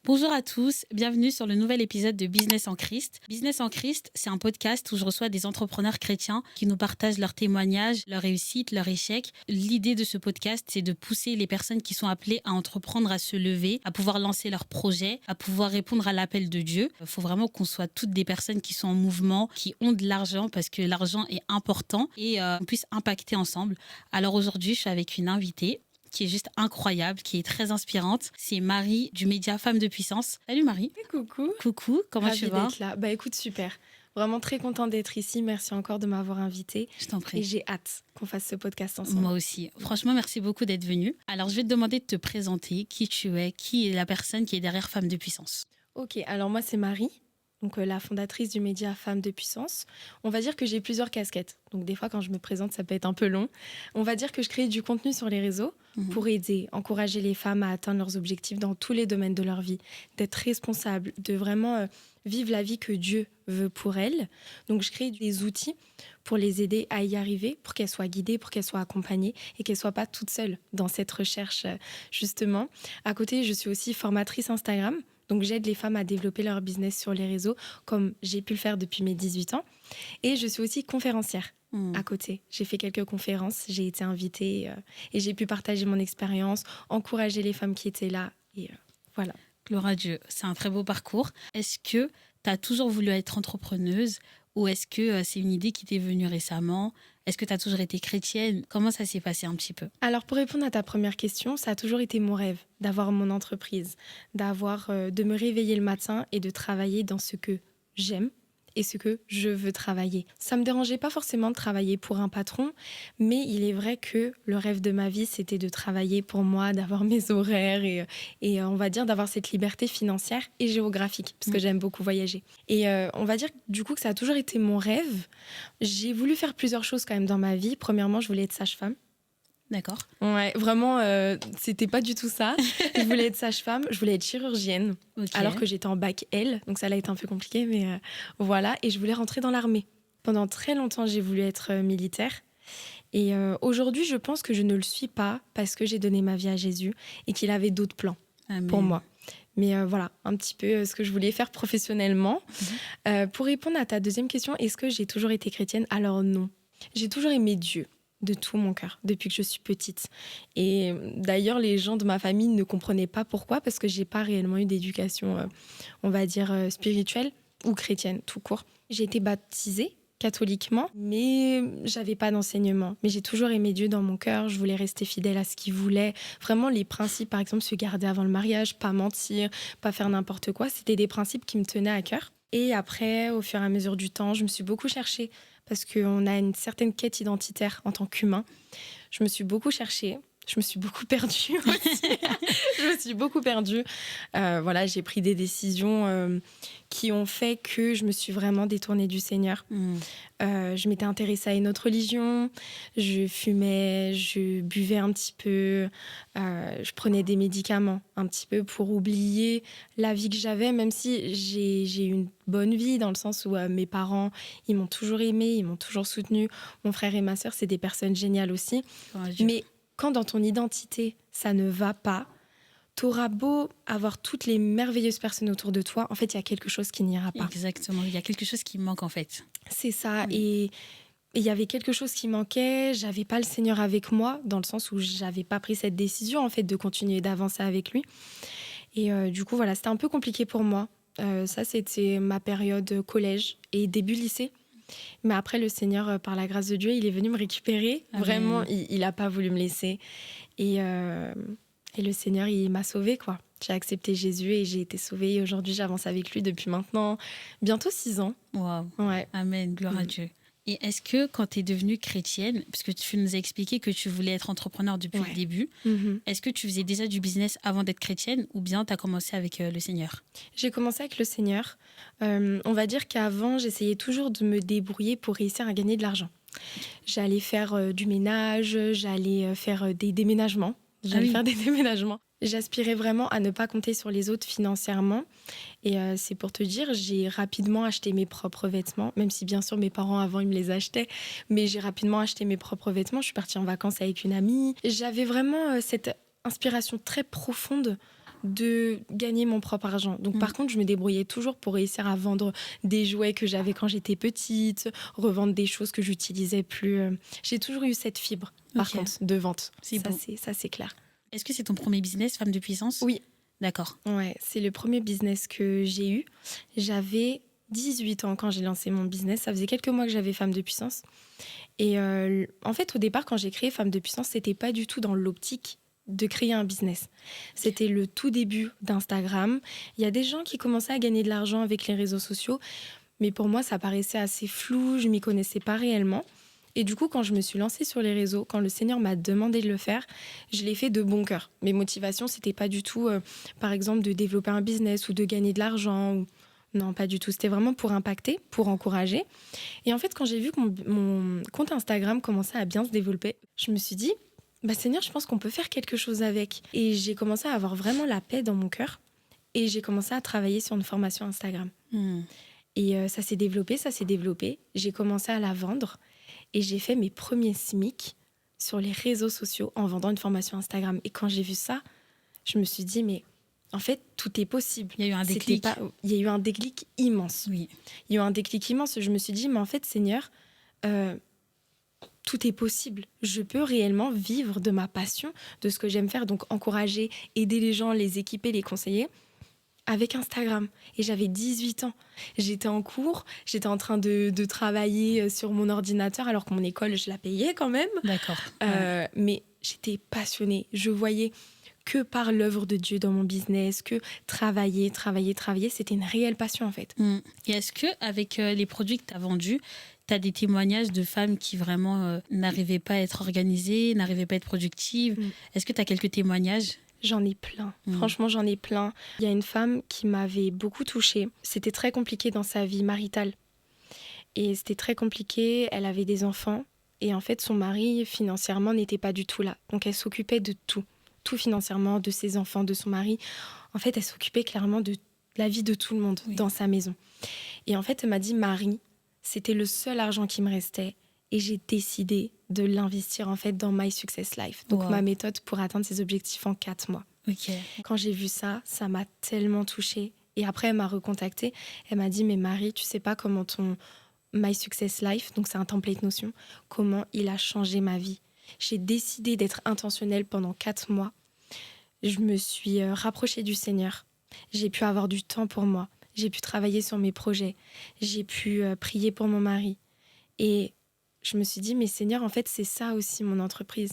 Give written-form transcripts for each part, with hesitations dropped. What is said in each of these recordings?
Bonjour à tous, bienvenue sur le nouvel épisode de Business en Christ. Business en Christ, c'est un podcast où je reçois des entrepreneurs chrétiens qui nous partagent leurs témoignages, leurs réussites, leurs échecs. L'idée de ce podcast, c'est de pousser les personnes qui sont appelées à entreprendre, à se lever, à pouvoir lancer leurs projets, à pouvoir répondre à l'appel de Dieu. Il faut vraiment qu'on soit toutes des personnes qui sont en mouvement, qui ont de l'argent parce que l'argent est important et on puisse impacter ensemble. Alors aujourd'hui, je suis avec une invitée qui est juste incroyable, qui est très inspirante. C'est Marie du média Femmes de Puissance. Salut Marie. Coucou. Coucou, comment tu vas? Ravie d'être là. Bah écoute, super. Vraiment très contente d'être ici. Merci encore de m'avoir invitée. Je t'en Et prie. j'ai hâte qu'on fasse ce podcast ensemble. Moi aussi. Franchement, merci beaucoup d'être venue. Alors, je vais te demander de te présenter, qui tu es, qui est la personne qui est derrière Femmes de Puissance. Ok, alors moi c'est Marie, donc la fondatrice du média Femmes de Puissance. On va dire que j'ai plusieurs casquettes. Donc des fois quand je me présente, ça peut être un peu long. On va dire que je crée du contenu sur les réseaux pour aider, encourager les femmes à atteindre leurs objectifs dans tous les domaines de leur vie, d'être responsables, de vraiment vivre la vie que Dieu veut pour elles. Donc je crée des outils pour les aider à y arriver, pour qu'elles soient guidées, pour qu'elles soient accompagnées et qu'elles ne soient pas toutes seules dans cette recherche justement. À côté, je suis aussi formatrice Instagram. Donc j'aide les femmes à développer leur business sur les réseaux, comme j'ai pu le faire depuis mes 18 ans. Et je suis aussi conférencière à côté. J'ai fait quelques conférences, j'ai été invitée et j'ai pu partager mon expérience, encourager les femmes qui étaient là. Et voilà. Gloire à Dieu, c'est un très beau parcours. Est-ce que tu as toujours voulu être entrepreneuse ou est-ce que c'est une idée qui t'est venue récemment? Est-ce que tu as toujours été chrétienne? Comment ça s'est passé un petit peu? Alors pour répondre à ta première question, ça a toujours été mon rêve d'avoir mon entreprise, de me réveiller le matin et de travailler dans ce que j'aime et ce que je veux travailler. Ça me dérangeait pas forcément de travailler pour un patron, mais il est vrai que le rêve de ma vie, c'était de travailler pour moi, d'avoir mes horaires et on va dire d'avoir cette liberté financière et géographique, parce que j'aime beaucoup voyager. Et on va dire du coup que ça a toujours été mon rêve. J'ai voulu faire plusieurs choses quand même dans ma vie. Premièrement, je voulais être sage-femme. D'accord. Ouais, vraiment, c'était pas du tout ça. Je voulais être sage-femme, je voulais être chirurgienne, alors que j'étais en bac L, donc ça allait être un peu compliqué, mais voilà. Et je voulais rentrer dans l'armée. Pendant très longtemps, j'ai voulu être militaire. Et aujourd'hui, je pense que je ne le suis pas parce que j'ai donné ma vie à Jésus et qu'il avait d'autres plans pour moi. Mais voilà, un petit peu ce que je voulais faire professionnellement. Pour répondre à ta deuxième question, est-ce que j'ai toujours été chrétienne? Alors non. J'ai toujours aimé Dieu. De tout mon cœur, depuis que je suis petite. Et d'ailleurs, les gens de ma famille ne comprenaient pas pourquoi, parce que j'ai pas réellement eu d'éducation, on va dire, spirituelle ou chrétienne, tout court. J'ai été baptisée catholiquement, mais j'avais pas d'enseignement. Mais j'ai toujours aimé Dieu dans mon cœur, je voulais rester fidèle à ce qu'il voulait. Vraiment, les principes, par exemple, se garder avant le mariage, pas mentir, pas faire n'importe quoi, c'était des principes qui me tenaient à cœur. Et après, au fur et à mesure du temps, je me suis beaucoup cherchée parce qu'on a une certaine quête identitaire en tant qu'humain. Je me suis beaucoup cherchée, je me suis beaucoup perdue aussi. Je me suis beaucoup perdue. Voilà, j'ai pris des décisions qui ont fait que je me suis vraiment détournée du Seigneur. Je m'étais intéressée à une autre religion, je fumais, je buvais un petit peu, je prenais des médicaments un petit peu pour oublier la vie que j'avais, même si j'ai eu une bonne vie dans le sens où mes parents, ils m'ont toujours aimée, ils m'ont toujours soutenue. Mon frère et ma sœur, c'est des personnes géniales aussi. Mais quand dans ton identité, ça ne va pas, t'auras beau avoir toutes les merveilleuses personnes autour de toi, en fait, il y a quelque chose qui n'ira pas. Exactement, il y a quelque chose qui manque en fait. C'est ça, et il y avait quelque chose qui manquait, j'avais pas le Seigneur avec moi, dans le sens où j'avais pas pris cette décision, en fait, de continuer d'avancer avec lui. Et du coup, voilà, c'était un peu compliqué pour moi. Ça, c'était ma période collège et début lycée. Mais après, le Seigneur, par la grâce de Dieu, il est venu me récupérer. Amen. Vraiment, il n'a pas voulu me laisser. Et le Seigneur, il m'a sauvée, quoi. J'ai accepté Jésus et j'ai été sauvée. Et aujourd'hui, j'avance avec lui depuis maintenant bientôt 6 ans. Waouh. Ouais. Amen, gloire à Dieu. Et est-ce que quand tu es devenue chrétienne, parce que tu nous as expliqué que tu voulais être entrepreneur depuis le début, est-ce que tu faisais déjà du business avant d'être chrétienne ou bien tu as commencé avec le Seigneur? J'ai commencé avec le Seigneur. On va dire qu'avant, j'essayais toujours de me débrouiller pour réussir à gagner de l'argent. J'allais faire du ménage, j'allais faire des déménagements. J'aspirais vraiment à ne pas compter sur les autres financièrement. Et c'est pour te dire, j'ai rapidement acheté mes propres vêtements, même si bien sûr mes parents avant ils me les achetaient, mais j'ai rapidement acheté mes propres vêtements. Je suis partie en vacances avec une amie. J'avais vraiment cette inspiration très profonde de gagner mon propre argent. Donc par contre, je me débrouillais toujours pour réussir à vendre des jouets que j'avais quand j'étais petite, revendre des choses que j'utilisais plus. J'ai toujours eu cette fibre, par contre, de vente. Ça, c'est clair. Est-ce que c'est ton premier business, Femme de Puissance ? Oui. D'accord. Ouais, c'est le premier business que j'ai eu. J'avais 18 ans quand j'ai lancé mon business. Ça faisait quelques mois que j'avais Femme de Puissance. Et en fait, au départ, quand j'ai créé Femme de Puissance, c'était pas du tout dans l'optique de créer un business. C'était le tout début d'Instagram. Il y a des gens qui commençaient à gagner de l'argent avec les réseaux sociaux, mais pour moi, ça paraissait assez flou, je m'y connaissais pas réellement. Et du coup, quand je me suis lancée sur les réseaux, quand le Seigneur m'a demandé de le faire, je l'ai fait de bon cœur. Mes motivations, c'était pas du tout, par exemple, de développer un business ou de gagner de l'argent. Non, pas du tout. C'était vraiment pour impacter, pour encourager. Et en fait, quand j'ai vu que mon compte Instagram commençait à bien se développer, je me suis dit, Seigneur, je pense qu'on peut faire quelque chose avec. Et j'ai commencé à avoir vraiment la paix dans mon cœur. Et j'ai commencé à travailler sur une formation Instagram. Et ça s'est développé. J'ai commencé à la vendre. Et j'ai fait mes premiers SMIC sur les réseaux sociaux en vendant une formation Instagram. Et quand j'ai vu ça, je me suis dit, mais en fait, tout est possible. Il y a eu un déclic. Il y a eu un déclic immense. Oui. Il y a eu un déclic immense. Je me suis dit, mais en fait, Seigneur, tout est possible. Je peux réellement vivre de ma passion, de ce que j'aime faire, donc encourager, aider les gens, les équiper, les conseiller, avec Instagram. Et j'avais 18 ans. J'étais en cours, j'étais en train de travailler sur mon ordinateur, alors que mon école, je la payais quand même. D'accord. Mais j'étais passionnée. Je voyais que par l'œuvre de Dieu dans mon business, que travailler, c'était une réelle passion en fait. Et est-ce qu'avec les produits que tu as vendus, tu as des témoignages de femmes qui vraiment n'arrivaient pas à être organisées, n'arrivaient pas à être productives ? Est-ce que tu as quelques témoignages ? J'en ai plein. Franchement, j'en ai plein. Il y a une femme qui m'avait beaucoup touchée. C'était très compliqué dans sa vie maritale. Et c'était très compliqué. Elle avait des enfants. Et en fait, son mari, financièrement, n'était pas du tout là. Donc, elle s'occupait de tout. Tout financièrement, de ses enfants, de son mari. En fait, elle s'occupait clairement de la vie de tout le monde dans sa maison. Et en fait, elle m'a dit, Marie, c'était le seul argent qui me restait. Et j'ai décidé de l'investir en fait dans My Success Life. Donc ma méthode pour atteindre ses objectifs en 4 mois. Quand j'ai vu ça, ça m'a tellement touchée. Et après, elle m'a recontactée. Elle m'a dit, mais Marie, tu sais pas comment ton My Success Life, donc c'est un template Notion, comment il a changé ma vie. J'ai décidé d'être intentionnelle pendant 4 mois. Je me suis rapprochée du Seigneur. J'ai pu avoir du temps pour moi. J'ai pu travailler sur mes projets. J'ai pu prier pour mon mari. Et je me suis dit, mais Seigneur, en fait, c'est ça aussi mon entreprise.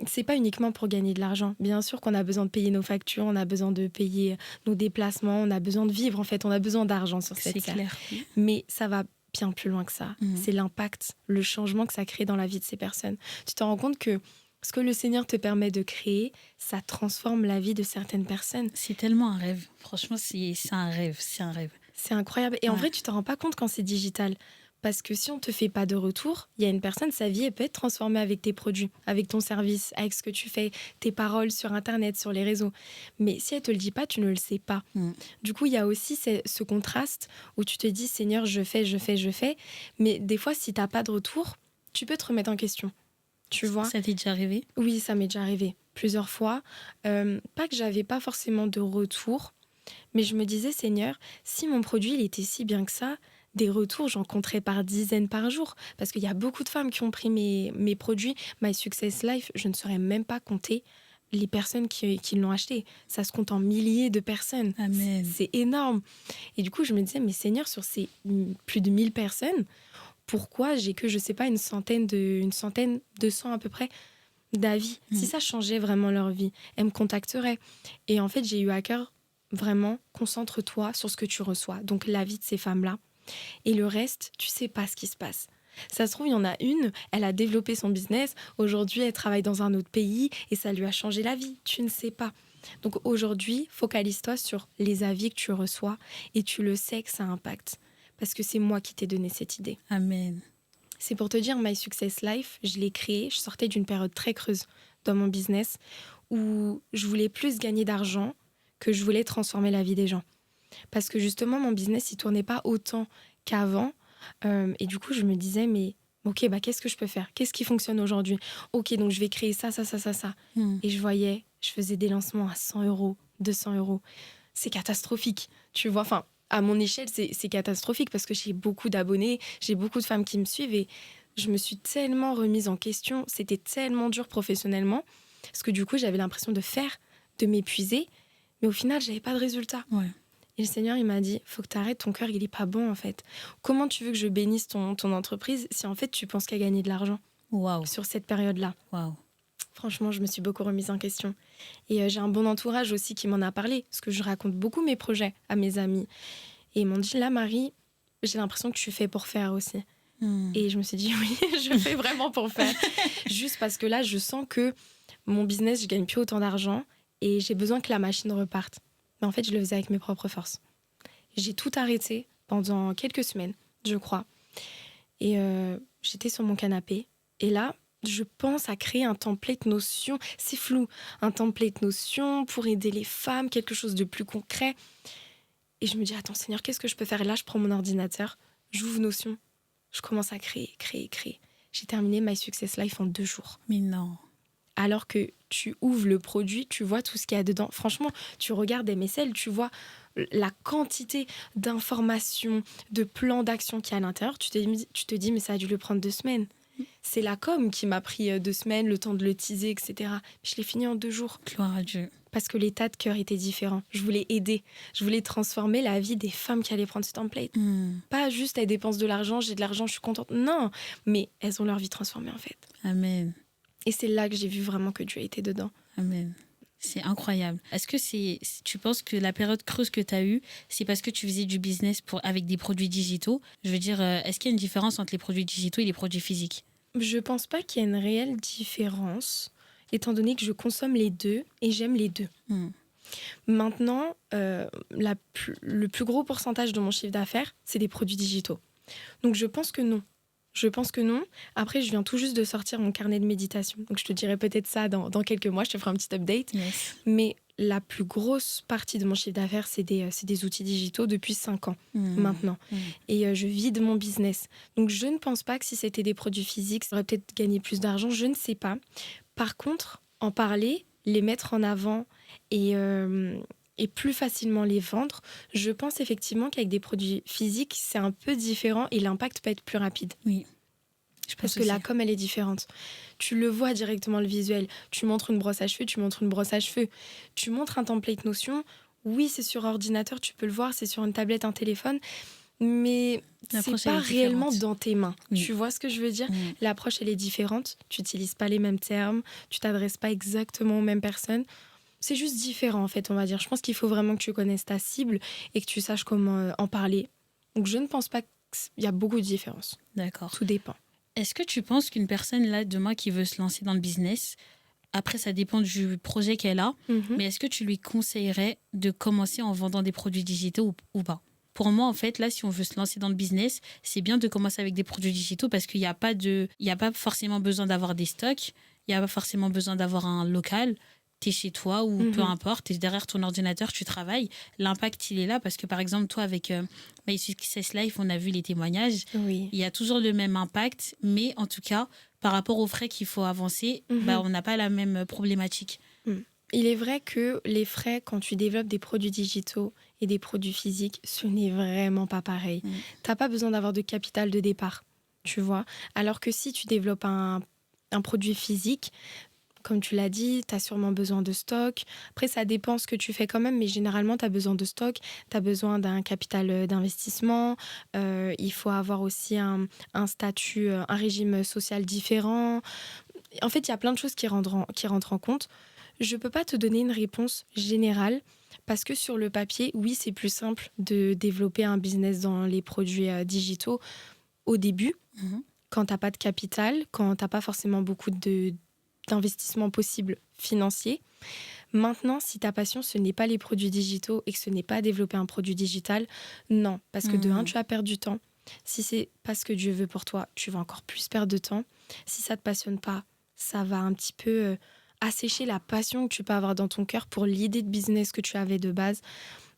C'est pas uniquement pour gagner de l'argent. Bien sûr qu'on a besoin de payer nos factures, on a besoin de payer nos déplacements, on a besoin de vivre, en fait, on a besoin d'argent sur cette terre. C'est clair. Mais ça va bien plus loin que ça. C'est l'impact, le changement que ça crée dans la vie de ces personnes. Tu te rends compte que ce que le Seigneur te permet de créer, ça transforme la vie de certaines personnes. C'est tellement un rêve. Franchement, c'est un rêve. C'est incroyable. Et en vrai, tu te rends pas compte quand c'est digital. Parce que si on ne te fait pas de retour, il y a une personne, sa vie, elle peut être transformée avec tes produits, avec ton service, avec ce que tu fais, tes paroles sur Internet, sur les réseaux. Mais si elle ne te le dit pas, tu ne le sais pas. Du coup, il y a aussi ce contraste où tu te dis, Seigneur, je fais. Mais des fois, si tu n'as pas de retour, tu peux te remettre en question. Tu vois ? Ça t'est déjà arrivé ? Oui, ça m'est déjà arrivé plusieurs fois. Pas que j'avais pas forcément de retour, mais je me disais, Seigneur, si mon produit il était si bien que ça, des retours, j'en compterais par dizaines par jour. Parce qu'il y a beaucoup de femmes qui ont pris mes produits. My Success Life, je ne saurais même pas compter les personnes qui l'ont acheté. Ça se compte en milliers de personnes. Amen. C'est énorme. Et du coup, je me disais, mais Seigneur, sur ces plus de 1000 personnes, pourquoi j'ai que, je sais pas, une centaine, 200 à peu près, d'avis ? Si ça changeait vraiment leur vie, elles me contacteraient. Et en fait, j'ai eu à cœur, vraiment, concentre-toi sur ce que tu reçois. Donc, l'avis de ces femmes-là. Et le reste, tu sais pas ce qui se passe. Ça se trouve, il y en a une, elle a développé son business. Aujourd'hui, elle travaille dans un autre pays et ça lui a changé la vie. Tu ne sais pas. Donc aujourd'hui, focalise-toi sur les avis que tu reçois et tu le sais que ça impacte. Parce que c'est moi qui t'ai donné cette idée. Amen. C'est pour te dire, My Success Life, je l'ai créé. Je sortais d'une période très creuse dans mon business où je voulais plus gagner d'argent que je voulais transformer la vie des gens. Parce que justement, mon business, il tournait pas autant qu'avant. Et du coup, je me disais, mais ok, qu'est-ce que je peux faire ? Qu'est-ce qui fonctionne aujourd'hui ? Ok, donc je vais créer ça. Et je voyais, je faisais des lancements à 100 €, 200 euros. C'est catastrophique, tu vois. Enfin, à mon échelle, c'est catastrophique parce que j'ai beaucoup d'abonnés, j'ai beaucoup de femmes qui me suivent et je me suis tellement remise en question. C'était tellement dur professionnellement parce que du coup, j'avais l'impression de m'épuiser, mais au final, j'avais pas de résultat. Ouais. Et le Seigneur, il m'a dit, faut que tu arrêtes, ton cœur, il est pas bon en fait. Comment tu veux que je bénisse ton entreprise si en fait tu penses qu'à gagner de l'argent sur cette période-là? Wow. Franchement, je me suis beaucoup remise en question. Et j'ai un bon entourage aussi qui m'en a parlé, parce que je raconte beaucoup mes projets à mes amis. Et ils m'ont dit, là, Marie, j'ai l'impression que tu fais pour faire aussi. Et je me suis dit, oui, je fais vraiment pour faire. Juste parce que là, je sens que mon business, je gagne plus autant d'argent et j'ai besoin que la machine reparte. Mais en fait, je le faisais avec mes propres forces. J'ai tout arrêté pendant quelques semaines, je crois. Et j'étais sur mon canapé. Et là, je pense à créer un template Notion. C'est flou. Un template Notion pour aider les femmes, quelque chose de plus concret. Et je me dis, attends, Seigneur, qu'est-ce que je peux faire? Et là, je prends mon ordinateur, j'ouvre Notion. Je commence à créer. J'ai terminé My Success Life en 2 jours. Mais non. Alors que tu ouvres le produit, tu vois tout ce qu'il y a dedans. Franchement, tu regardes MSL, tu vois la quantité d'informations, de plans d'action qu'il y a à l'intérieur. Tu te dis, mais ça a dû le prendre 2 semaines. C'est la com qui m'a pris 2 semaines, le temps de le teaser, etc. Je l'ai fini en 2 jours. Gloire à Dieu. Parce que l'état de cœur était différent. Je voulais aider. Je voulais transformer la vie des femmes qui allaient prendre ce template. Pas juste elles dépensent de l'argent, j'ai de l'argent, je suis contente. Non, mais elles ont leur vie transformée en fait. Amen. Et c'est là que j'ai vu vraiment que Dieu était dedans. Amen. C'est incroyable. Est-ce que tu penses que la période creuse que tu as eue, c'est parce que tu faisais du business avec des produits digitaux? Je veux dire, est-ce qu'il y a une différence entre les produits digitaux et les produits physiques? Je pense pas qu'il y ait une réelle différence, étant donné que je consomme les deux et j'aime les deux. Maintenant, le plus gros pourcentage de mon chiffre d'affaires, c'est des produits digitaux. Donc je pense que non. Après, je viens tout juste de sortir mon carnet de méditation. Donc je te dirai peut-être ça dans quelques mois, je te ferai un petit update. Yes. Mais la plus grosse partie de mon chiffre d'affaires, c'est des outils digitaux depuis 5 ans maintenant. Et je vis de mon business. Donc je ne pense pas que si c'était des produits physiques, ça aurait peut-être gagné plus d'argent, je ne sais pas. Par contre, en parler, les mettre en avant et plus facilement les vendre, je pense effectivement qu'avec des produits physiques, c'est un peu différent et l'impact peut être plus rapide. Oui. Parce que la com, elle est différente. Tu le vois directement, le visuel. Tu montres une brosse à cheveux, tu montres une brosse à cheveux. Tu montres un template Notion. Oui, c'est sur ordinateur, tu peux le voir, c'est sur une tablette, un téléphone. Mais c'est pas réellement dans tes mains. Oui. Tu vois ce que je veux dire? L'approche, elle est différente. Tu n'utilises pas les mêmes termes. Tu t'adresses pas exactement aux mêmes personnes. C'est juste différent, en fait, on va dire. Je pense qu'il faut vraiment que tu connaisses ta cible et que tu saches comment en parler. Donc, je ne pense pas qu'il y a beaucoup de différences. D'accord. Tout dépend. Est-ce que tu penses qu'une personne, là, demain, qui veut se lancer dans le business, après, ça dépend du projet qu'elle a, mais est-ce que tu lui conseillerais de commencer en vendant des produits digitaux ou pas? Pour moi, en fait, là, si on veut se lancer dans le business, c'est bien de commencer avec des produits digitaux parce qu'il n'y a pas forcément besoin d'avoir des stocks, il n'y a pas forcément besoin d'avoir un local. T'es chez toi ou peu importe, t'es derrière ton ordinateur, tu travailles. L'impact, il est là parce que, par exemple, toi, avec My Success Life, on a vu les témoignages. Oui. Il y a toujours le même impact, mais en tout cas, par rapport aux frais qu'il faut avancer, on n'a pas la même problématique. Il est vrai que les frais, quand tu développes des produits digitaux et des produits physiques, ce n'est vraiment pas pareil. T'as pas besoin d'avoir de capital de départ, tu vois. Alors que si tu développes un produit physique, comme tu l'as dit, tu as sûrement besoin de stock. Après, ça dépend ce que tu fais quand même, mais généralement, tu as besoin de stock, tu as besoin d'un capital d'investissement. Il faut avoir aussi un statut, un régime social différent. En fait, il y a plein de choses qui rentrent en compte. Je ne peux pas te donner une réponse générale parce que sur le papier, oui, c'est plus simple de développer un business dans les produits digitaux au début, quand tu n'as pas de capital, quand tu n'as pas forcément beaucoup d'investissement possible financier. Maintenant, si ta passion, ce n'est pas les produits digitaux et que ce n'est pas développer un produit digital, non. Parce que de un, tu vas perdre du temps. Si c'est pas ce que Dieu veut pour toi, tu vas encore plus perdre de temps. Si ça te passionne pas, ça va un petit peu assécher la passion que tu peux avoir dans ton cœur pour l'idée de business que tu avais de base.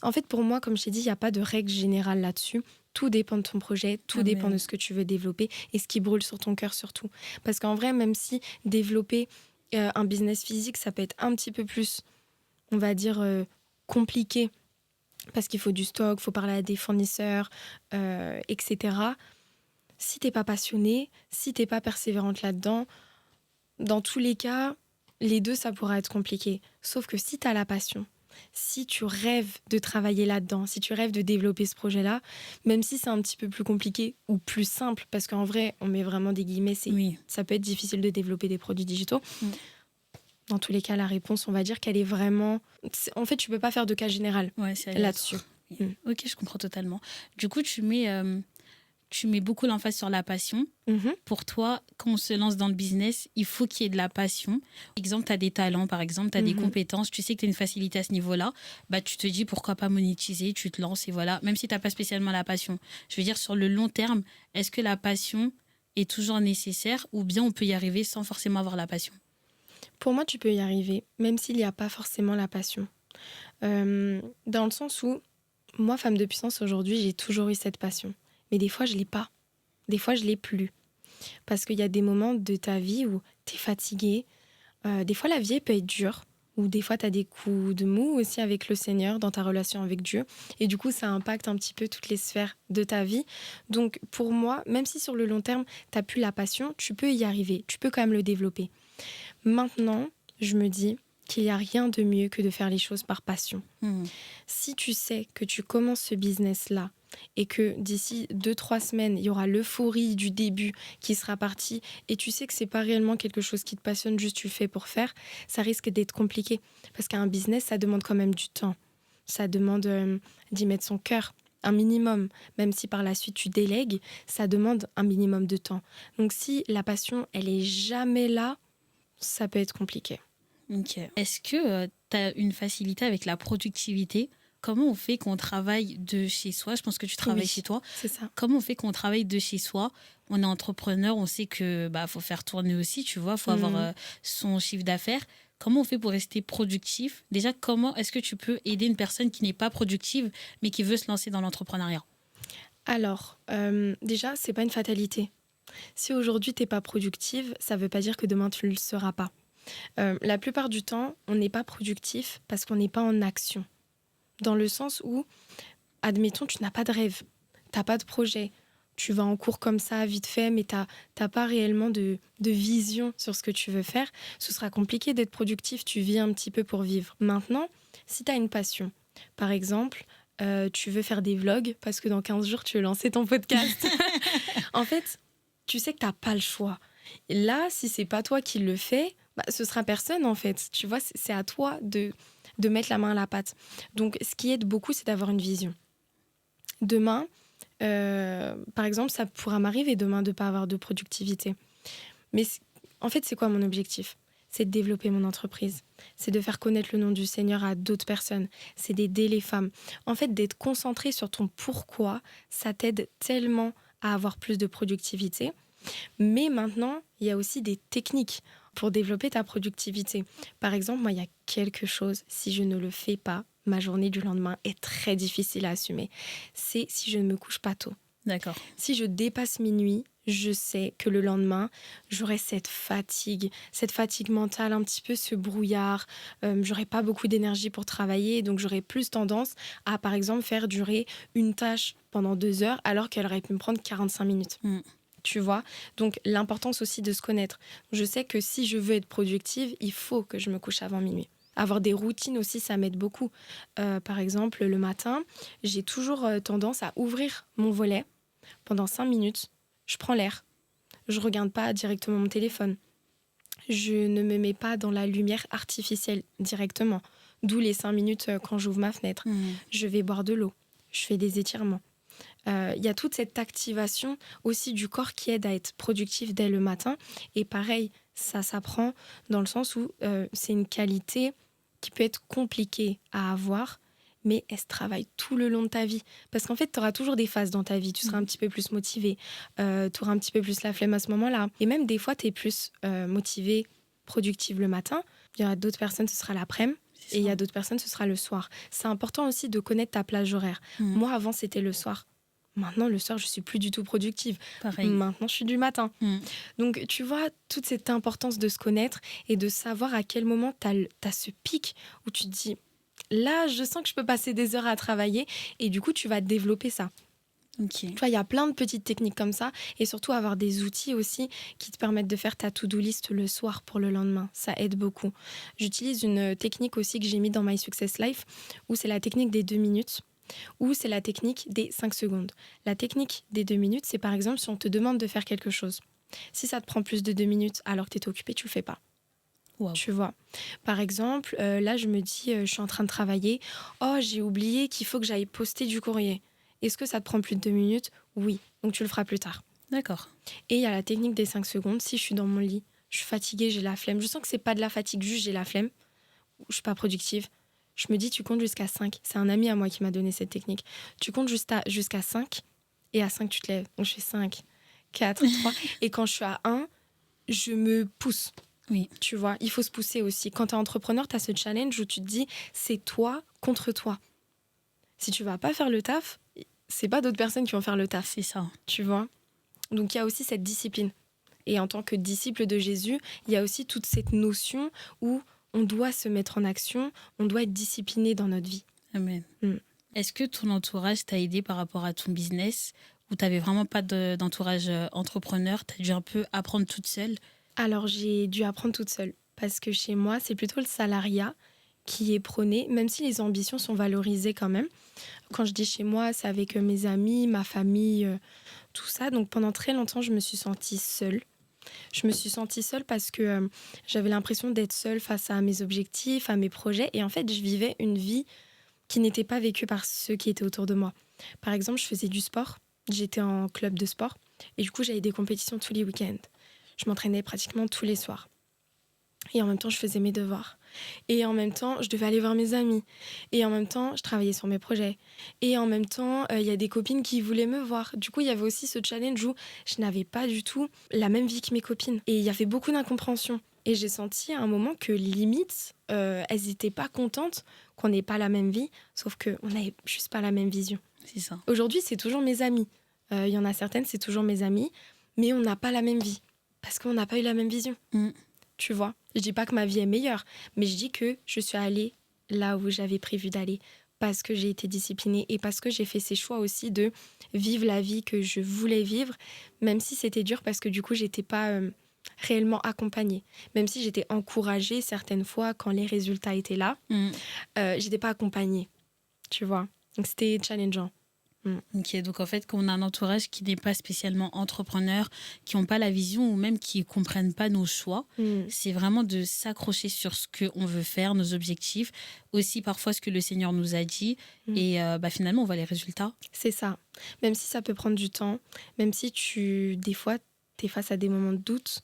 En fait, pour moi, comme je t'ai dit, il n'y a pas de règle générale là-dessus. Tout dépend de ton projet, tout dépend de ce que tu veux développer et ce qui brûle sur ton cœur surtout. Parce qu'en vrai, même si développer un business physique, ça peut être un petit peu plus, on va dire, compliqué parce qu'il faut du stock, il faut parler à des fournisseurs, etc. Si t'es pas passionnée, si t'es pas persévérante là-dedans, dans tous les cas, les deux, ça pourra être compliqué. Sauf que si t'as la passion, si tu rêves de travailler là-dedans, si tu rêves de développer ce projet-là, même si c'est un petit peu plus compliqué ou plus simple, parce qu'en vrai, on met vraiment des guillemets, ça peut être difficile de développer des produits digitaux. Dans tous les cas, la réponse, on va dire qu'elle est vraiment... En fait, tu peux pas faire de cas général là-dessus. Ok, je comprends totalement. Du coup, tu mets beaucoup l'emphase sur la passion. Pour toi, quand on se lance dans le business, il faut qu'il y ait de la passion. Par exemple, tu as des talents, par exemple, tu as des compétences, tu sais que tu as une facilité à ce niveau-là, bah, tu te dis pourquoi pas monétiser, tu te lances et voilà. Même si tu n'as pas spécialement la passion. Je veux dire, sur le long terme, est-ce que la passion est toujours nécessaire ou bien on peut y arriver sans forcément avoir la passion? Pour moi, tu peux y arriver, même s'il n'y a pas forcément la passion. Dans le sens où, moi, femme de puissance, aujourd'hui, j'ai toujours eu cette passion. Mais des fois, je ne l'ai pas. Des fois, je ne l'ai plus. Parce qu'il y a des moments de ta vie où tu es fatiguée. Des fois, la vie elle peut être dure. Ou des fois, tu as des coups de mou aussi avec le Seigneur dans ta relation avec Dieu. Et du coup, ça impacte un petit peu toutes les sphères de ta vie. Donc, pour moi, même si sur le long terme, tu n'as plus la passion, tu peux y arriver. Tu peux quand même le développer. Maintenant, je me dis qu'il n'y a rien de mieux que de faire les choses par passion. Si tu sais que tu commences ce business-là et que d'ici 2-3 semaines, il y aura l'euphorie du début qui sera partie et tu sais que c'est pas réellement quelque chose qui te passionne, juste tu le fais pour faire, ça risque d'être compliqué. Parce qu'un business, ça demande quand même du temps. Ça demande d'y mettre son cœur, un minimum. Même si par la suite tu délègues, ça demande un minimum de temps. Donc si la passion, elle est jamais là, ça peut être compliqué. Ok. Est-ce que tu as une facilité avec la productivité? Comment on fait qu'on travaille de chez soi? Je pense que tu travailles chez toi. C'est ça. Comment on fait qu'on travaille de chez soi? On est entrepreneur, on sait que faut faire tourner aussi, tu vois, faut avoir son chiffre d'affaires. Comment on fait pour rester productif? Déjà, comment est-ce que tu peux aider une personne qui n'est pas productive, mais qui veut se lancer dans l'entrepreneuriat? Alors, déjà, c'est pas une fatalité. Si aujourd'hui t'es pas productive, ça veut pas dire que demain tu le seras pas. La plupart du temps, on n'est pas productif parce qu'on n'est pas en action. Dans le sens où, admettons, tu n'as pas de rêve, t'as pas de projet, tu vas en cours comme ça, vite fait, mais t'as pas réellement de vision sur ce que tu veux faire, ce sera compliqué d'être productif, tu vis un petit peu pour vivre. Maintenant, si tu as une passion, par exemple, tu veux faire des vlogs parce que dans 15 jours, tu veux lancer ton podcast. En fait, tu sais que t'as pas le choix. Et là, si c'est pas toi qui le fais, ce sera personne en fait. Tu vois, c'est à toi de mettre la main à la pâte. Donc, ce qui aide beaucoup, c'est d'avoir une vision. Demain, par exemple, ça pourra m'arriver demain de ne pas avoir de productivité. Mais en fait, c'est quoi mon objectif? C'est de développer mon entreprise. C'est de faire connaître le nom du Seigneur à d'autres personnes. C'est d'aider les femmes. En fait, d'être concentré sur ton pourquoi, ça t'aide tellement à avoir plus de productivité. Mais maintenant, il y a aussi des techniques pour développer ta productivité. Par exemple, moi, il y a quelque chose, si je ne le fais pas, ma journée du lendemain est très difficile à assumer. C'est si je ne me couche pas tôt. D'accord. Si je dépasse minuit, je sais que le lendemain, j'aurai cette fatigue mentale, un petit peu ce brouillard. J'aurai pas beaucoup d'énergie pour travailler, donc j'aurai plus tendance à, par exemple, faire durer une tâche pendant 2 heures alors qu'elle aurait pu me prendre 45 minutes. Tu vois, donc l'importance aussi de se connaître. Je sais que si je veux être productive, il faut que je me couche avant minuit. Avoir des routines aussi, ça m'aide beaucoup. Par exemple, le matin, j'ai toujours tendance à ouvrir mon volet pendant 5 minutes. Je prends l'air. Je regarde pas directement mon téléphone. Je ne me mets pas dans la lumière artificielle directement. D'où les 5 minutes quand j'ouvre ma fenêtre. Je vais boire de l'eau. Je fais des étirements. Il y a toute cette activation aussi du corps qui aide à être productif dès le matin. Et pareil, ça s'apprend dans le sens où c'est une qualité qui peut être compliquée à avoir, mais elle se travaille tout le long de ta vie. Parce qu'en fait, tu auras toujours des phases dans ta vie. Tu seras un petit peu plus motivé, tu auras un petit peu plus la flemme à ce moment-là. Et même des fois, tu es plus motivé, productive le matin. Il y a d'autres personnes, ce sera l'après-midi. Et il y a d'autres personnes, ce sera le soir. C'est important aussi de connaître ta plage horaire. Moi, avant, c'était le soir. Maintenant, le soir, je suis plus du tout productive. Pareil. Maintenant, je suis du matin. Donc, tu vois, toute cette importance de se connaître et de savoir à quel moment tu as ce pic où tu te dis Là, je sens que je peux passer des heures à travailler et du coup, tu vas développer ça. Ok. Tu vois, il y a plein de petites techniques comme ça et surtout avoir des outils aussi qui te permettent de faire ta to-do list le soir pour le lendemain. Ça aide beaucoup. J'utilise une technique aussi que j'ai mis dans My Success Life où c'est la technique des 2 minutes ou c'est la technique des 5 secondes. La technique des 2 minutes, c'est par exemple si on te demande de faire quelque chose. Si ça te prend plus de 2 minutes alors que tu es occupé, tu le fais pas. Wow. Tu vois. Par exemple, là, je me dis, je suis en train de travailler. Oh, j'ai oublié qu'il faut que j'aille poster du courrier. Est-ce que ça te prend plus de 2 minutes? Oui. Donc, tu le feras plus tard. D'accord. Et il y a la technique des 5 secondes. Si je suis dans mon lit, je suis fatiguée, j'ai la flemme. Je sens que c'est pas de la fatigue, juste j'ai la flemme. Je suis pas productive. Je me dis, tu comptes jusqu'à 5. C'est un ami à moi qui m'a donné cette technique. Tu comptes jusqu'à 5 et à 5, tu te lèves. Donc, je fais 5, 4, 3. Et quand je suis à 1, je me pousse. Oui. Tu vois, il faut se pousser aussi. Quand tu es entrepreneur, tu as ce challenge où tu te dis, c'est toi contre toi. Si tu vas pas faire le taf, c'est pas d'autres personnes qui vont faire le taf. C'est ça. Tu vois. Donc, il y a aussi cette discipline. Et en tant que disciple de Jésus, il y a aussi toute cette notion où on doit se mettre en action, on doit être discipliné dans notre vie. Amen. Est-ce que ton entourage t'a aidé par rapport à ton business ou tu n'avais vraiment pas d'entourage entrepreneur? Tu as dû un peu apprendre toute seule? Alors, j'ai dû apprendre toute seule. Parce que chez moi, c'est plutôt le salariat qui est prôné, même si les ambitions sont valorisées quand même. Quand je dis chez moi, c'est avec mes amis, ma famille, tout ça. Donc pendant très longtemps, je me suis sentie seule. Je me suis sentie seule parce que j'avais l'impression d'être seule face à mes objectifs, à mes projets. Et en fait, je vivais une vie qui n'était pas vécue par ceux qui étaient autour de moi. Par exemple, je faisais du sport. J'étais en club de sport. Et du coup, j'avais des compétitions tous les week-ends. Je m'entraînais pratiquement tous les soirs. Et en même temps, je faisais mes devoirs. Et en même temps, je devais aller voir mes amis. Et en même temps, je travaillais sur mes projets. Et en même temps, il y a des copines qui voulaient me voir. Du coup, il y avait aussi ce challenge où je n'avais pas du tout la même vie que mes copines. Et il y avait beaucoup d'incompréhension. Et j'ai senti à un moment que limite, elles n'étaient pas contentes qu'on n'ait pas la même vie, sauf qu'on n'avait juste pas la même vision. C'est ça. Aujourd'hui, c'est toujours mes amis. Il y en a certaines, c'est toujours mes amis, mais on n'a pas la même vie. Parce qu'on n'a pas eu la même vision. Tu vois, je dis pas que ma vie est meilleure, mais je dis que je suis allée là où j'avais prévu d'aller parce que j'ai été disciplinée et parce que j'ai fait ces choix aussi de vivre la vie que je voulais vivre, même si c'était dur parce que du coup, j'étais pas réellement accompagnée. Même si j'étais encouragée certaines fois quand les résultats étaient là, j'étais pas accompagnée, tu vois. Donc c'était challengeant. Ok, donc en fait, quand on a un entourage qui n'est pas spécialement entrepreneur, qui n'ont pas la vision ou même qui ne comprennent pas nos choix, c'est vraiment de s'accrocher sur ce qu'on veut faire, nos objectifs, aussi parfois ce que le Seigneur nous a dit, et finalement, on voit les résultats. C'est ça. Même si ça peut prendre du temps, même si des fois, tu es face à des moments de doute,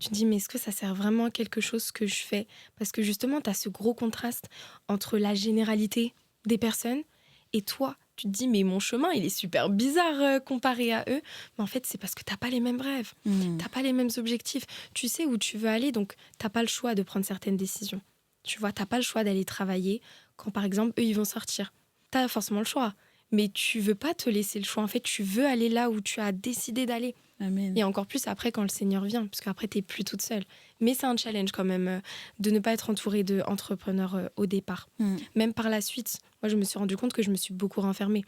tu te dis, mais est-ce que ça sert vraiment à quelque chose que je fais? Parce que justement, tu as ce gros contraste entre la généralité des personnes et toi. Tu te dis, mais mon chemin, il est super bizarre comparé à eux. Mais en fait, c'est parce que tu n'as pas les mêmes rêves. Tu n'as pas les mêmes objectifs. Tu sais où tu veux aller, donc tu n'as pas le choix de prendre certaines décisions. Tu vois, tu n'as pas le choix d'aller travailler quand, par exemple, eux, ils vont sortir. Tu as forcément le choix. Mais tu veux pas te laisser le choix. En fait, tu veux aller là où tu as décidé d'aller. Amen. Et encore plus après quand le Seigneur vient, parce qu'après, tu n'es plus toute seule. Mais c'est un challenge quand même de ne pas être entourée d'entrepreneurs au départ. Même par la suite, moi, je me suis rendu compte que je me suis beaucoup renfermée.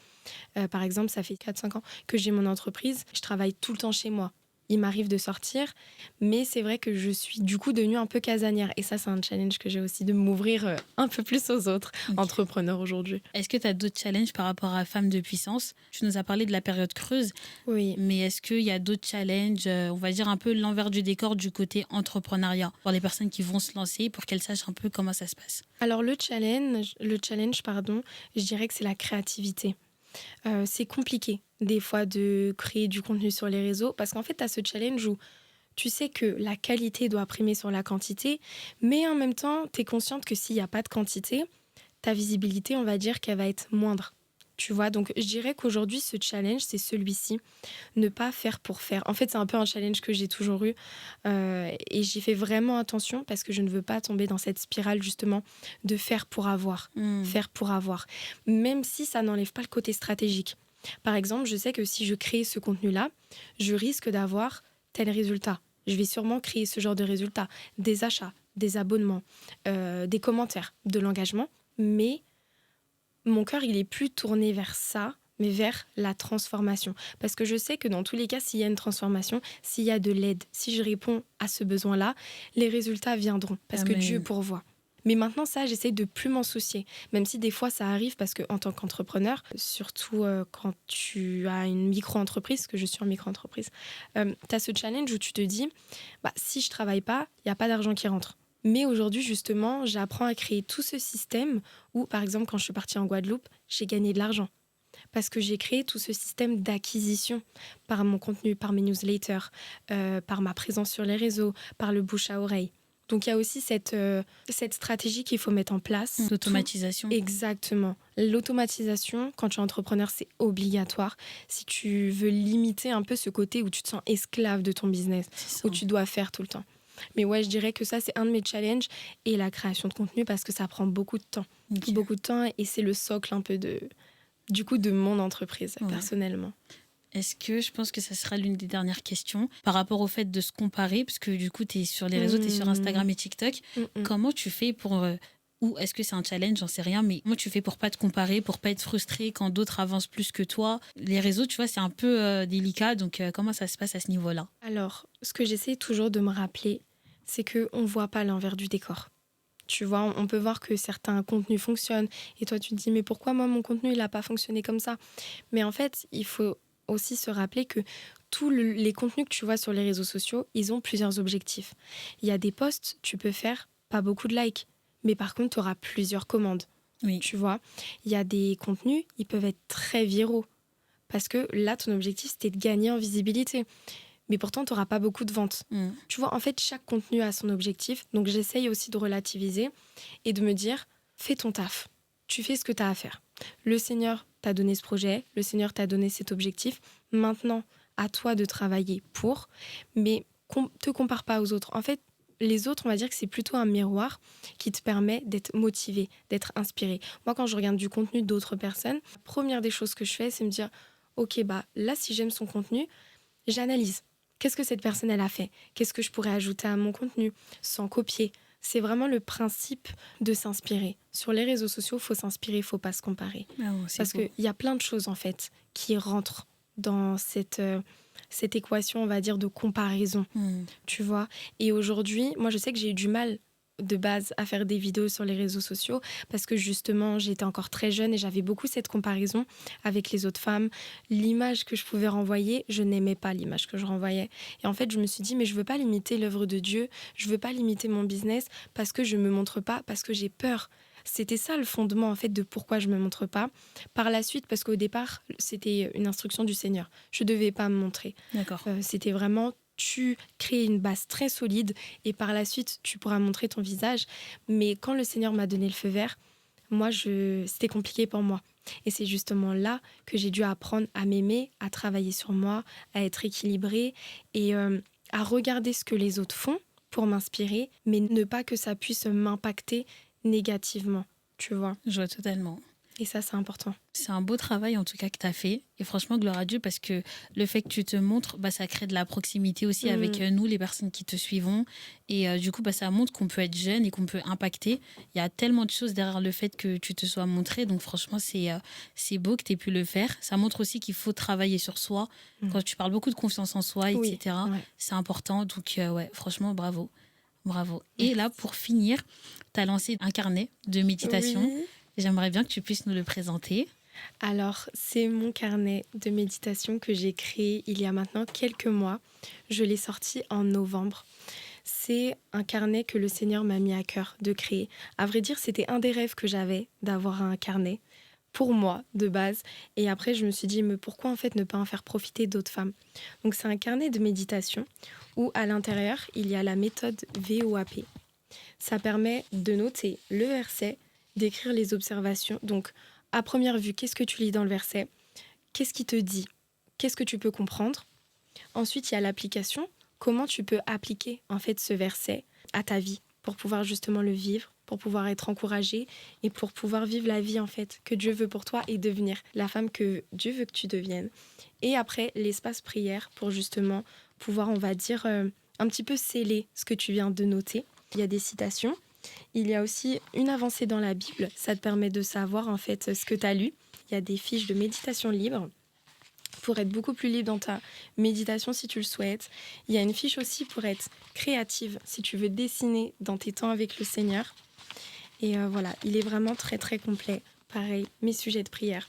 Par exemple, ça fait 4-5 ans que j'ai mon entreprise. Je travaille tout le temps chez moi. Il m'arrive de sortir, mais c'est vrai que je suis du coup devenue un peu casanière. Et ça, c'est un challenge que j'ai aussi de m'ouvrir un peu plus aux autres entrepreneurs aujourd'hui. Est-ce que tu as d'autres challenges par rapport à Femmes de puissance? Tu nous as parlé de la période creuse, oui. Mais est-ce qu'il y a d'autres challenges, on va dire un peu l'envers du décor du côté entrepreneuriat, pour les personnes qui vont se lancer, pour qu'elles sachent un peu comment ça se passe? Alors le challenge, je dirais que c'est la créativité. C'est compliqué des fois de créer du contenu sur les réseaux parce qu'en fait, tu as ce challenge où tu sais que la qualité doit primer sur la quantité, mais en même temps, tu es consciente que s'il n'y a pas de quantité, ta visibilité, on va dire qu'elle va être moindre. Tu vois, donc je dirais qu'aujourd'hui, ce challenge, c'est celui-ci, ne pas faire pour faire. En fait, c'est un peu un challenge que j'ai toujours eu et j'y fais vraiment attention parce que je ne veux pas tomber dans cette spirale justement de faire pour avoir, faire pour avoir, même si ça n'enlève pas le côté stratégique. Par exemple, je sais que si je crée ce contenu-là, je risque d'avoir tel résultat. Je vais sûrement créer ce genre de résultat, des achats, des abonnements, des commentaires, de l'engagement, mais mon cœur, il est plus tourné vers ça, mais vers la transformation. Parce que je sais que dans tous les cas, s'il y a une transformation, s'il y a de l'aide, si je réponds à ce besoin-là, les résultats viendront. Parce que Dieu pourvoit. Mais maintenant, ça, j'essaie de plus m'en soucier. Même si des fois, ça arrive parce qu'en tant qu'entrepreneur, surtout quand tu as une micro-entreprise, que je suis en micro-entreprise, tu as ce challenge où tu te dis, si je travaille pas, il n'y a pas d'argent qui rentre. Mais aujourd'hui, justement, j'apprends à créer tout ce système où, par exemple, quand je suis partie en Guadeloupe, j'ai gagné de l'argent. Parce que j'ai créé tout ce système d'acquisition par mon contenu, par mes newsletters, par ma présence sur les réseaux, par le bouche à oreille. Donc il y a aussi cette stratégie qu'il faut mettre en place. L'automatisation. Exactement. L'automatisation, quand tu es entrepreneur, c'est obligatoire. Si tu veux limiter un peu ce côté où tu te sens esclave de ton business, où tu dois faire tout le temps. Mais ouais, je dirais que ça, c'est un de mes challenges. Et la création de contenu, parce que ça prend beaucoup de temps. Okay. Beaucoup de temps, et c'est le socle un peu de mon entreprise, personnellement. Est-ce que je pense que ça sera l'une des dernières questions par rapport au fait de se comparer, parce que du coup, tu es sur les réseaux, tu es sur Instagram et TikTok. Comment tu fais pour... ou est-ce que c'est un challenge, j'en sais rien, mais comment tu fais pour pas te comparer, pour pas être frustré quand d'autres avancent plus que toi? Les réseaux, tu vois, c'est un peu délicat, donc comment ça se passe à ce niveau-là? Alors, ce que j'essaie toujours de me rappeler, c'est qu'on ne voit pas l'envers du décor. Tu vois, on peut voir que certains contenus fonctionnent et toi, tu te dis, mais pourquoi moi, mon contenu, il n'a pas fonctionné comme ça? Mais en fait, il faut aussi se rappeler que tous les contenus que tu vois sur les réseaux sociaux, ils ont plusieurs objectifs. Il y a des posts, tu peux faire pas beaucoup de likes, mais par contre, tu auras plusieurs commandes. Oui. Tu vois, il y a des contenus, ils peuvent être très viraux parce que là, ton objectif, c'était de gagner en visibilité. Mais pourtant, tu n'auras pas beaucoup de ventes. Tu vois, en fait, chaque contenu a son objectif. Donc, j'essaye aussi de relativiser et de me dire, fais ton taf. Tu fais ce que tu as à faire. Le Seigneur t'a donné ce projet, le Seigneur t'a donné cet objectif. Maintenant, à toi de travailler pour, mais te compare pas aux autres. En fait, les autres, on va dire que c'est plutôt un miroir qui te permet d'être motivé, d'être inspiré. Moi, quand je regarde du contenu d'autres personnes, la première des choses que je fais, c'est me dire, ok, là, si j'aime son contenu, j'analyse. Qu'est-ce que cette personne, elle a fait? Qu'est-ce que je pourrais ajouter à mon contenu sans copier? C'est vraiment le principe de s'inspirer. Sur les réseaux sociaux, il faut s'inspirer, il ne faut pas se comparer. Parce qu'il y a plein de choses, en fait, qui rentrent dans cette équation, on va dire, de comparaison. Tu vois? Et aujourd'hui, moi, je sais que j'ai eu du mal de base à faire des vidéos sur les réseaux sociaux parce que justement j'étais encore très jeune et j'avais beaucoup cette comparaison avec les autres femmes. L'image que je pouvais renvoyer, je n'aimais pas l'image que je renvoyais. Et en fait, je me suis dit, mais je veux pas limiter l'œuvre de Dieu, je veux pas limiter mon business parce que je me montre pas, parce que j'ai peur. C'était ça le fondement en fait de pourquoi je me montre pas. Par la suite, parce qu'au départ, c'était une instruction du Seigneur. Je devais pas me montrer. D'accord. C'était vraiment tu crées une base très solide et par la suite, tu pourras montrer ton visage. Mais quand le Seigneur m'a donné le feu vert, moi, c'était compliqué pour moi. Et c'est justement là que j'ai dû apprendre à m'aimer, à travailler sur moi, à être équilibrée et à regarder ce que les autres font pour m'inspirer, mais ne pas que ça puisse m'impacter négativement, tu vois. Je vois totalement. Et ça, c'est important. C'est un beau travail en tout cas que tu as fait. Et franchement, gloire à Dieu parce que le fait que tu te montres, ça crée de la proximité aussi avec nous, les personnes qui te suivons. Et du coup, ça montre qu'on peut être jeune et qu'on peut impacter. Il y a tellement de choses derrière le fait que tu te sois montré. Donc franchement, c'est beau que tu aies pu le faire. Ça montre aussi qu'il faut travailler sur soi. Quand tu parles beaucoup de confiance en soi, etc., c'est important. Donc franchement, bravo. Bravo. Et là, pour finir, tu as lancé un carnet de méditation. Oui. J'aimerais bien que tu puisses nous le présenter. Alors, c'est mon carnet de méditation que j'ai créé il y a maintenant quelques mois. Je l'ai sorti en novembre. C'est un carnet que le Seigneur m'a mis à cœur de créer. À vrai dire, c'était un des rêves que j'avais d'avoir un carnet pour moi de base. Et après, je me suis dit, mais pourquoi en fait ne pas en faire profiter d'autres femmes? Donc, c'est un carnet de méditation où à l'intérieur, il y a la méthode VOAP. Ça permet de noter le verset, d'écrire les observations. Donc, à première vue, qu'est-ce que tu lis dans le verset? Qu'est-ce qui te dit? Qu'est-ce que tu peux comprendre? Ensuite, il y a l'application. Comment tu peux appliquer en fait ce verset à ta vie pour pouvoir justement le vivre, pour pouvoir être encouragé et pour pouvoir vivre la vie en fait que Dieu veut pour toi et devenir la femme que Dieu veut que tu deviennes. Et après, l'espace prière pour justement pouvoir, on va dire, un petit peu sceller ce que tu viens de noter. Il y a des citations Il y a aussi une avancée dans la Bible. Ça te permet de savoir en fait ce que tu as lu. Il y a des fiches de méditation libre pour être beaucoup plus libre dans ta méditation si tu le souhaites. Il y a une fiche aussi pour être créative si tu veux dessiner dans tes temps avec le Seigneur. Et voilà, il est vraiment très très complet. Pareil, mes sujets de prière.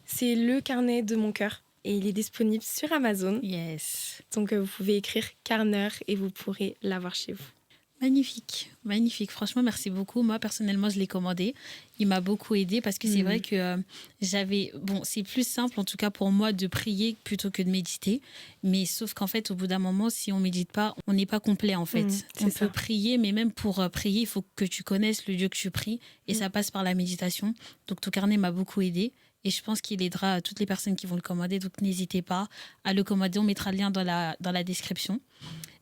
C'est le carnet de mon cœur et il est disponible sur Amazon. Yes. Donc vous pouvez écrire Carner et vous pourrez l'avoir chez vous. Magnifique, magnifique. Franchement, merci beaucoup. Moi, personnellement, je l'ai commandé. Il m'a beaucoup aidé parce que c'est vrai que c'est plus simple, en tout cas pour moi, de prier plutôt que de méditer. Mais sauf qu'en fait, au bout d'un moment, si on médite pas, on n'est pas complet, en fait. On peut prier, mais même pour prier, il faut que tu connaisses le Dieu que tu pries. Et ça passe par la méditation. Donc, ton carnet m'a beaucoup aidé. Et je pense qu'il aidera toutes les personnes qui vont le commander. Donc, n'hésitez pas à le commander. On mettra le lien dans la description.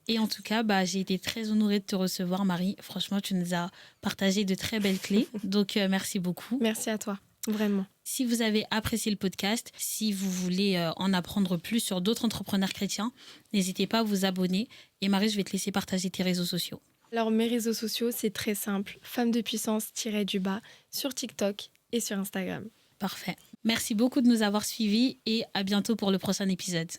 Et en tout cas, j'ai été très honorée de te recevoir, Marie. Franchement, tu nous as partagé de très belles clés. Donc, merci beaucoup. Merci à toi, vraiment. Si vous avez apprécié le podcast, si vous voulez en apprendre plus sur d'autres entrepreneurs chrétiens, n'hésitez pas à vous abonner. Et Marie, je vais te laisser partager tes réseaux sociaux. Alors, mes réseaux sociaux, c'est très simple. Femme de puissance-du-bas sur TikTok et sur Instagram. Parfait. Merci beaucoup de nous avoir suivis et à bientôt pour le prochain épisode.